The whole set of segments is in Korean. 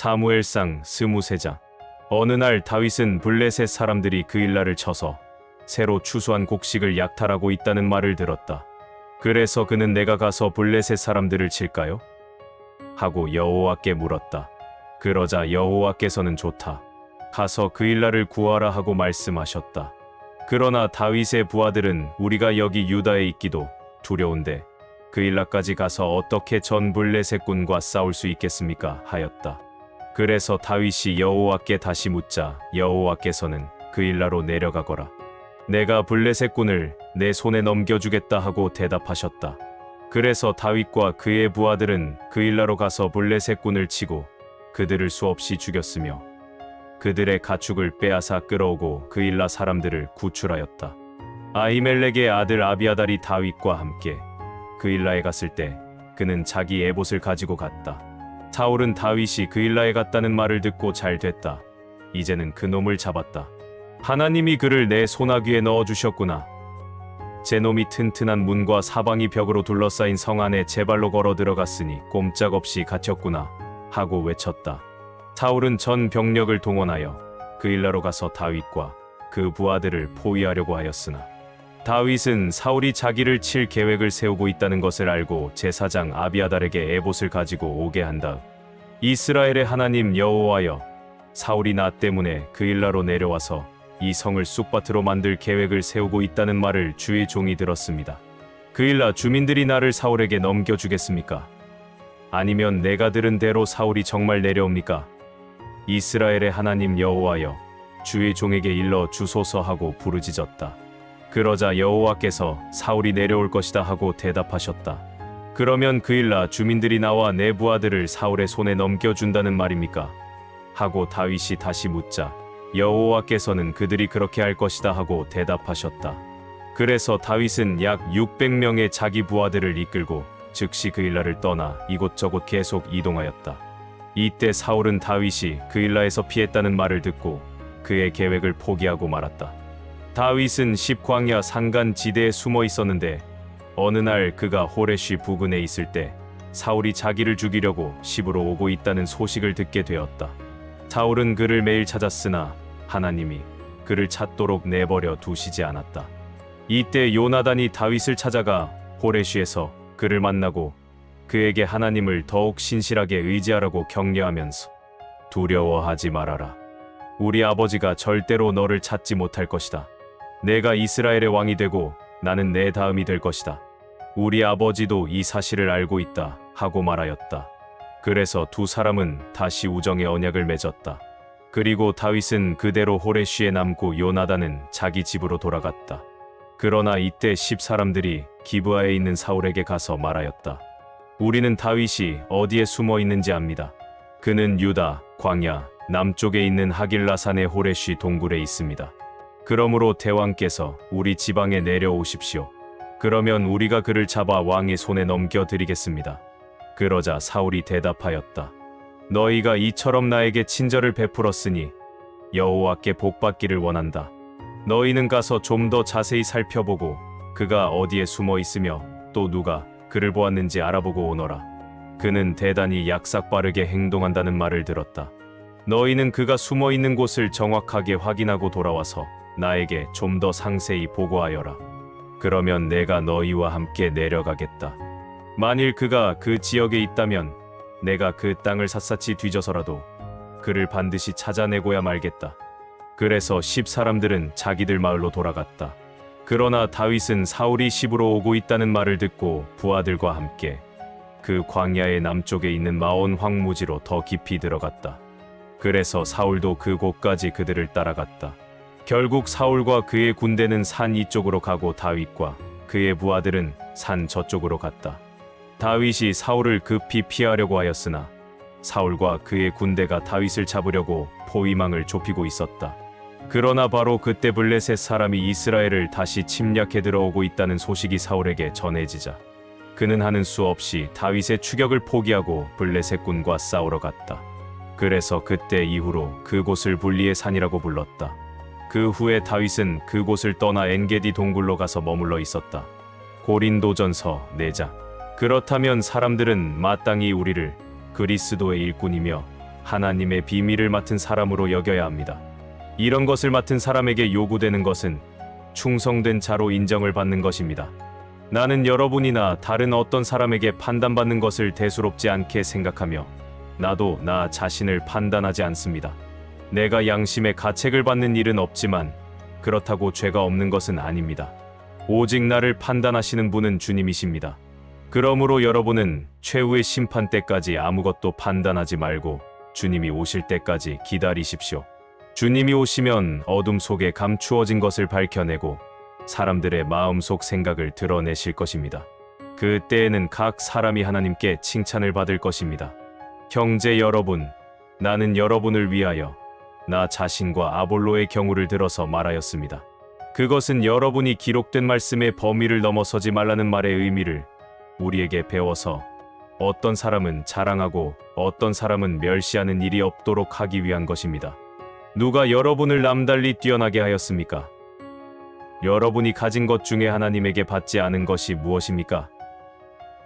사무엘상 23장. 어느 날 다윗은 블레셋 사람들이 그일라를 쳐서 새로 추수한 곡식을 약탈하고 있다는 말을 들었다. 그래서 그는 내가 가서 블레셋 사람들을 칠까요? 하고 여호와께 물었다. 그러자 여호와께서는 좋다. 가서 그일라를 구하라 하고 말씀하셨다. 그러나 다윗의 부하들은 우리가 여기 유다에 있기도 두려운데 그일라까지 가서 어떻게 전 블레셋 군과 싸울 수 있겠습니까? 하였다. 그래서 다윗이 여호와께 다시 묻자 여호와께서는 그일라로 내려가거라. 내가 블레셋 군을 내 손에 넘겨주겠다 하고 대답하셨다. 그래서 다윗과 그의 부하들은 그일라로 가서 블레셋 군을 치고 그들을 수없이 죽였으며 그들의 가축을 빼앗아 끌어오고 그일라 사람들을 구출하였다. 아히멜렉의 아들 아비아달이 다윗과 함께 그일라에 갔을 때 그는 자기 에봇을 가지고 갔다. 사울은 다윗이 그일라에 갔다는 말을 듣고 잘 됐다. 이제는 그 놈을 잡았다. 하나님이 그를 내 손아귀에 넣어주셨구나. 제 놈이 튼튼한 문과 사방이 벽으로 둘러싸인 성 안에 제 발로 걸어 들어갔으니 꼼짝없이 갇혔구나 하고 외쳤다. 사울은 전 병력을 동원하여 그일라로 가서 다윗과 그 부하들을 포위하려고 하였으나 다윗은 사울이 자기를 칠 계획을 세우고 있다는 것을 알고 제사장 아비아달에게 에봇을 가지고 오게 한 다음 이스라엘의 하나님 여호와여, 사울이 나 때문에 그일라로 내려와서 이 성을 쑥밭으로 만들 계획을 세우고 있다는 말을 주의 종이 들었습니다. 그일라 주민들이 나를 사울에게 넘겨주겠습니까? 아니면 내가 들은 대로 사울이 정말 내려옵니까? 이스라엘의 하나님 여호와여, 주의 종에게 일러 주소서 하고 부르짖었다. 그러자 여호와께서 사울이 내려올 것이다 하고 대답하셨다. 그러면 그일라 주민들이 나와 내 부하들을 사울의 손에 넘겨준다는 말입니까? 하고 다윗이 다시 묻자 여호와께서는 그들이 그렇게 할 것이다 하고 대답하셨다. 그래서 다윗은 약 600명의 자기 부하들을 이끌고 즉시 그일라를 떠나 이곳저곳 계속 이동하였다. 이때 사울은 다윗이 그일라에서 피했다는 말을 듣고 그의 계획을 포기하고 말았다. 다윗은 십광야 산간 지대에 숨어 있었는데 어느 날 그가 호레쉬 부근에 있을 때 사울이 자기를 죽이려고 십으로 오고 있다는 소식을 듣게 되었다. 사울은 그를 매일 찾았으나 하나님이 그를 찾도록 내버려 두시지 않았다. 이때 요나단이 다윗을 찾아가 호레쉬에서 그를 만나고 그에게 하나님을 더욱 신실하게 의지하라고 격려하면서 두려워하지 말아라. 우리 아버지가 절대로 너를 찾지 못할 것이다. 내가 이스라엘의 왕이 되고 나는 내 다음이 될 것이다. 우리 아버지도 이 사실을 알고 있다 하고 말하였다. 그래서 두 사람은 다시 우정의 언약을 맺었다. 그리고 다윗은 그대로 호레쉬에 남고 요나단은 자기 집으로 돌아갔다. 그러나 이때 십 사람들이 기브아에 있는 사울에게 가서 말하였다. 우리는 다윗이 어디에 숨어 있는지 압니다. 그는 유다 광야 남쪽에 있는 하길라산의 호레쉬 동굴에 있습니다. 그러므로 대왕께서 우리 지방에 내려오십시오. 그러면 우리가 그를 잡아 왕의 손에 넘겨드리겠습니다. 그러자 사울이 대답하였다. 너희가 이처럼 나에게 친절을 베풀었으니 여호와께 복받기를 원한다. 너희는 가서 좀 더 자세히 살펴보고 그가 어디에 숨어 있으며 또 누가 그를 보았는지 알아보고 오너라. 그는 대단히 약삭빠르게 행동한다는 말을 들었다. 너희는 그가 숨어 있는 곳을 정확하게 확인하고 돌아와서 나에게 좀 더 상세히 보고하여라. 그러면 내가 너희와 함께 내려가겠다. 만일 그가 그 지역에 있다면 내가 그 땅을 샅샅이 뒤져서라도 그를 반드시 찾아내고야 말겠다. 그래서 십 사람들은 자기들 마을로 돌아갔다. 그러나 다윗은 사울이 십으로 오고 있다는 말을 듣고 부하들과 함께 그 광야의 남쪽에 있는 마온 황무지로 더 깊이 들어갔다. 그래서 사울도 그곳까지 그들을 따라갔다. 결국 사울과 그의 군대는 산 이쪽으로 가고 다윗과 그의 부하들은 산 저쪽으로 갔다. 다윗이 사울을 급히 피하려고 하였으나 사울과 그의 군대가 다윗을 잡으려고 포위망을 좁히고 있었다. 그러나 바로 그때 블레셋 사람이 이스라엘을 다시 침략해 들어오고 있다는 소식이 사울에게 전해지자 그는 하는 수 없이 다윗의 추격을 포기하고 블레셋 군과 싸우러 갔다. 그래서 그때 이후로 그곳을 불리의 산이라고 불렀다. 그 후에 다윗은 그곳을 떠나 엔게디 동굴로 가서 머물러 있었다. 고린도전서 4장. 그렇다면 사람들은 마땅히 우리를 그리스도의 일꾼이며 하나님의 비밀을 맡은 사람으로 여겨야 합니다. 이런 것을 맡은 사람에게 요구되는 것은 충성된 자로 인정을 받는 것입니다. 나는 여러분이나 다른 어떤 사람에게 판단받는 것을 대수롭지 않게 생각하며 나도 나 자신을 판단하지 않습니다. 내가 양심의 가책을 받는 일은 없지만 그렇다고 죄가 없는 것은 아닙니다. 오직 나를 판단하시는 분은 주님이십니다. 그러므로 여러분은 최후의 심판 때까지 아무것도 판단하지 말고 주님이 오실 때까지 기다리십시오. 주님이 오시면 어둠 속에 감추어진 것을 밝혀내고 사람들의 마음속 생각을 드러내실 것입니다. 그때에는 각 사람이 하나님께 칭찬을 받을 것입니다. 형제 여러분, 나는 여러분을 위하여 나 자신과 아볼로의 경우를 들어서 말하였습니다. 그것은 여러분이 기록된 말씀의 범위를 넘어서지 말라는 말의 의미를 우리에게 배워서 어떤 사람은 자랑하고 어떤 사람은 멸시하는 일이 없도록 하기 위한 것입니다. 누가 여러분을 남달리 뛰어나게 하였습니까? 여러분이 가진 것 중에 하나님에게 받지 않은 것이 무엇입니까?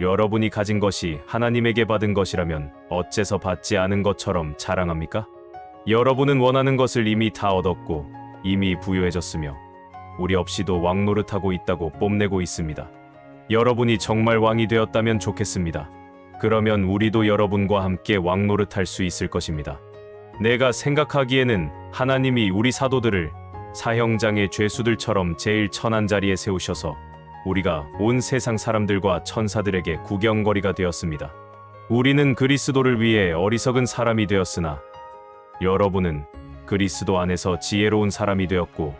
여러분이 가진 것이 하나님에게 받은 것이라면 어째서 받지 않은 것처럼 자랑합니까? 여러분은 원하는 것을 이미 다 얻었고 이미 부유해졌으며 우리 없이도 왕 노릇하고 있다고 뽐내고 있습니다. 여러분이 정말 왕이 되었다면 좋겠습니다. 그러면 우리도 여러분과 함께 왕 노릇할 수 있을 것입니다. 내가 생각하기에는 하나님이 우리 사도들을 사형장의 죄수들처럼 제일 천한 자리에 세우셔서 우리가 온 세상 사람들과 천사들에게 구경거리가 되었습니다. 우리는 그리스도를 위해 어리석은 사람이 되었으나 여러분은 그리스도 안에서 지혜로운 사람이 되었고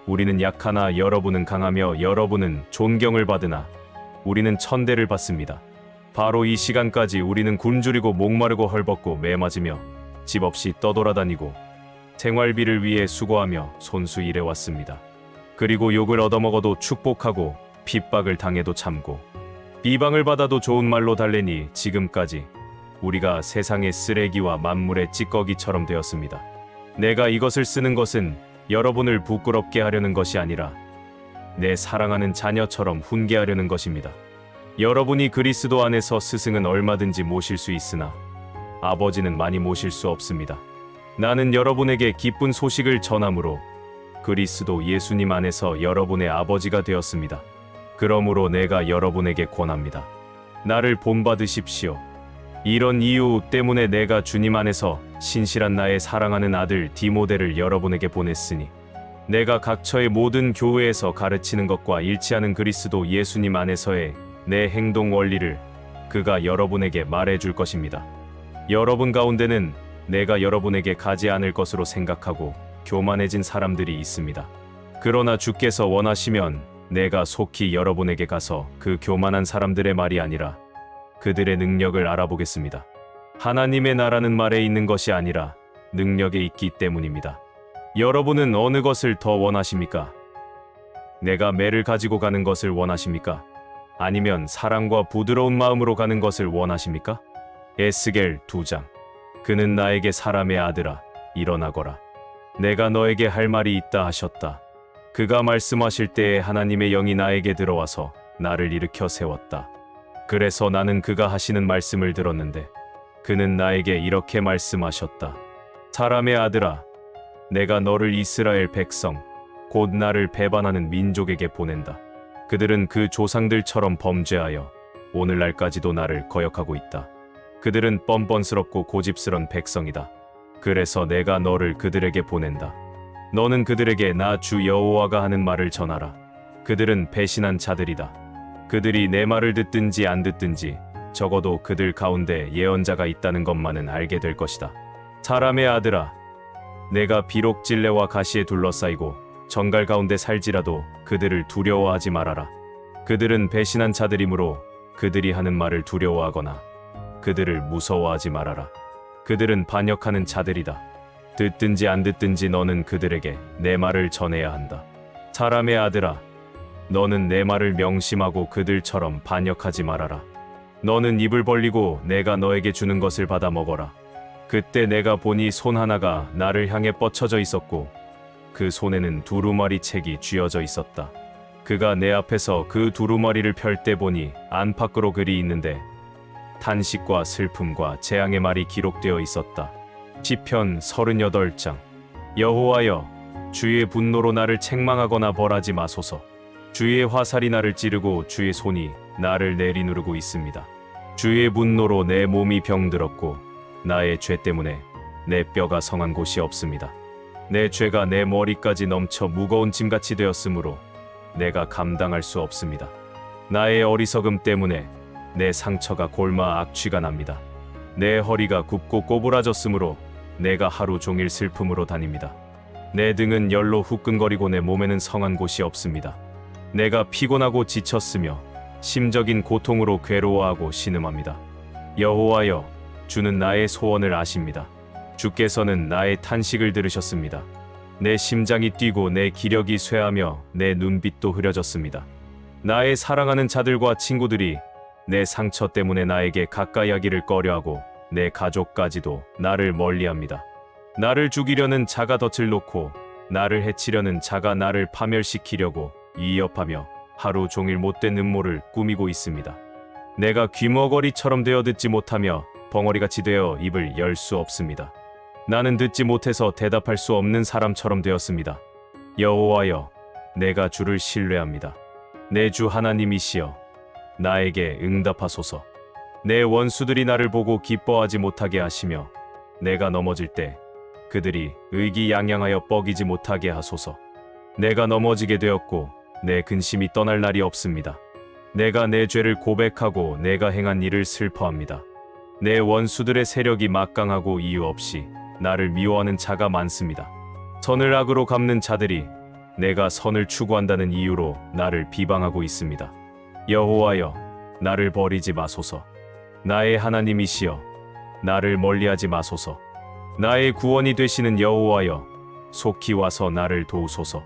우리는 약하나 여러분은 강하며 여러분은 존경을 받으나 우리는 천대를 받습니다. 바로 이 시간까지 우리는 굶주리고 목마르고 헐벗고 매맞으며 집 없이 떠돌아다니고 생활비를 위해 수고하며 손수 일해왔습니다. 그리고 욕을 얻어먹어도 축복하고 핍박을 당해도 참고 비방을 받아도 좋은 말로 달래니 지금까지 우리가 세상의 쓰레기와 만물의 찌꺼기처럼 되었습니다. 내가 이것을 쓰는 것은 여러분을 부끄럽게 하려는 것이 아니라 내 사랑하는 자녀처럼 훈계하려는 것입니다. 여러분이 그리스도 안에서 스승은 얼마든지 모실 수 있으나 아버지는 많이 모실 수 없습니다. 나는 여러분에게 기쁜 소식을 전함으로 그리스도 예수님 안에서 여러분의 아버지가 되었습니다. 그러므로 내가 여러분에게 권합니다. 나를 본받으십시오. 이런 이유 때문에 내가 주님 안에서 신실한 나의 사랑하는 아들 디모데를 여러분에게 보냈으니 내가 각처의 모든 교회에서 가르치는 것과 일치하는 그리스도 예수님 안에서의 내 행동 원리를 그가 여러분에게 말해줄 것입니다. 여러분 가운데는 내가 여러분에게 가지 않을 것으로 생각하고 교만해진 사람들이 있습니다. 그러나 주께서 원하시면 내가 속히 여러분에게 가서 그 교만한 사람들의 말이 아니라 그들의 능력을 알아보겠습니다. 하나님의 나라는 말에 있는 것이 아니라 능력에 있기 때문입니다. 여러분은 어느 것을 더 원하십니까? 내가 매를 가지고 가는 것을 원하십니까? 아니면 사랑과 부드러운 마음으로 가는 것을 원하십니까? 에스겔 2장. 그는 나에게 사람의 아들아 일어나거라. 내가 너에게 할 말이 있다 하셨다. 그가 말씀하실 때에 하나님의 영이 나에게 들어와서 나를 일으켜 세웠다. 그래서 나는 그가 하시는 말씀을 들었는데 그는 나에게 이렇게 말씀하셨다. 사람의 아들아, 내가 너를 이스라엘 백성, 곧 나를 배반하는 민족에게 보낸다. 그들은 그 조상들처럼 범죄하여 오늘날까지도 나를 거역하고 있다. 그들은 뻔뻔스럽고 고집스런 백성이다. 그래서 내가 너를 그들에게 보낸다. 너는 그들에게 나 주 여호와가 하는 말을 전하라. 그들은 배신한 자들이다. 그들이 내 말을 듣든지 안 듣든지 적어도 그들 가운데 예언자가 있다는 것만은 알게 될 것이다. 사람의 아들아, 내가 비록 찔레와 가시에 둘러싸이고 정갈 가운데 살지라도 그들을 두려워하지 말아라. 그들은 배신한 자들이므로 그들이 하는 말을 두려워하거나 그들을 무서워하지 말아라. 그들은 반역하는 자들이다. 듣든지 안 듣든지 너는 그들에게 내 말을 전해야 한다. 사람의 아들아, 너는 내 말을 명심하고 그들처럼 반역하지 말아라. 너는 입을 벌리고 내가 너에게 주는 것을 받아 먹어라. 그때 내가 보니 손 하나가 나를 향해 뻗쳐져 있었고 그 손에는 두루마리 책이 쥐어져 있었다. 그가 내 앞에서 그 두루마리를 펼 때 보니 안팎으로 글이 있는데 탄식과 슬픔과 재앙의 말이 기록되어 있었다. 시편 38장. 여호와여, 주의 분노로 나를 책망하거나 벌하지 마소서. 주의 화살이 나를 찌르고 주의 손이 나를 내리누르고 있습니다. 주의 분노로 내 몸이 병들었고 나의 죄 때문에 내 뼈가 성한 곳이 없습니다. 내 죄가 내 머리까지 넘쳐 무거운 짐같이 되었으므로 내가 감당할 수 없습니다. 나의 어리석음 때문에 내 상처가 골마 악취가 납니다. 내 허리가 굽고 꼬부라졌으므로 내가 하루 종일 슬픔으로 다닙니다. 내 등은 열로 후끈거리고 내 몸에는 성한 곳이 없습니다. 내가 피곤하고 지쳤으며 심적인 고통으로 괴로워하고 신음합니다. 여호와여, 주는 나의 소원을 아십니다. 주께서는 나의 탄식을 들으셨습니다. 내 심장이 뛰고 내 기력이 쇠하며 내 눈빛도 흐려졌습니다. 나의 사랑하는 자들과 친구들이 내 상처 때문에 나에게 가까이 하기를 꺼려하고 내 가족까지도 나를 멀리합니다. 나를 죽이려는 자가 덫을 놓고 나를 해치려는 자가 나를 파멸시키려고 이협하며 하루 종일 못된 음모를 꾸미고 있습니다. 내가 귀머거리처럼 되어 듣지 못하며 벙어리같이 되어 입을 열 수 없습니다. 나는 듣지 못해서 대답할 수 없는 사람처럼 되었습니다. 여호와여, 내가 주를 신뢰합니다. 내 주 하나님이시여, 나에게 응답하소서. 내 원수들이 나를 보고 기뻐하지 못하게 하시며 내가 넘어질 때 그들이 의기양양하여 뻐기지 못하게 하소서. 내가 넘어지게 되었고 내 근심이 떠날 날이 없습니다. 내가 내 죄를 고백하고 내가 행한 일을 슬퍼합니다. 내 원수들의 세력이 막강하고 이유 없이 나를 미워하는 자가 많습니다. 선을 악으로 갚는 자들이 내가 선을 추구한다는 이유로 나를 비방하고 있습니다. 여호와여, 나를 버리지 마소서. 나의 하나님이시여, 나를 멀리하지 마소서. 나의 구원이 되시는 여호와여, 속히 와서 나를 도우소서.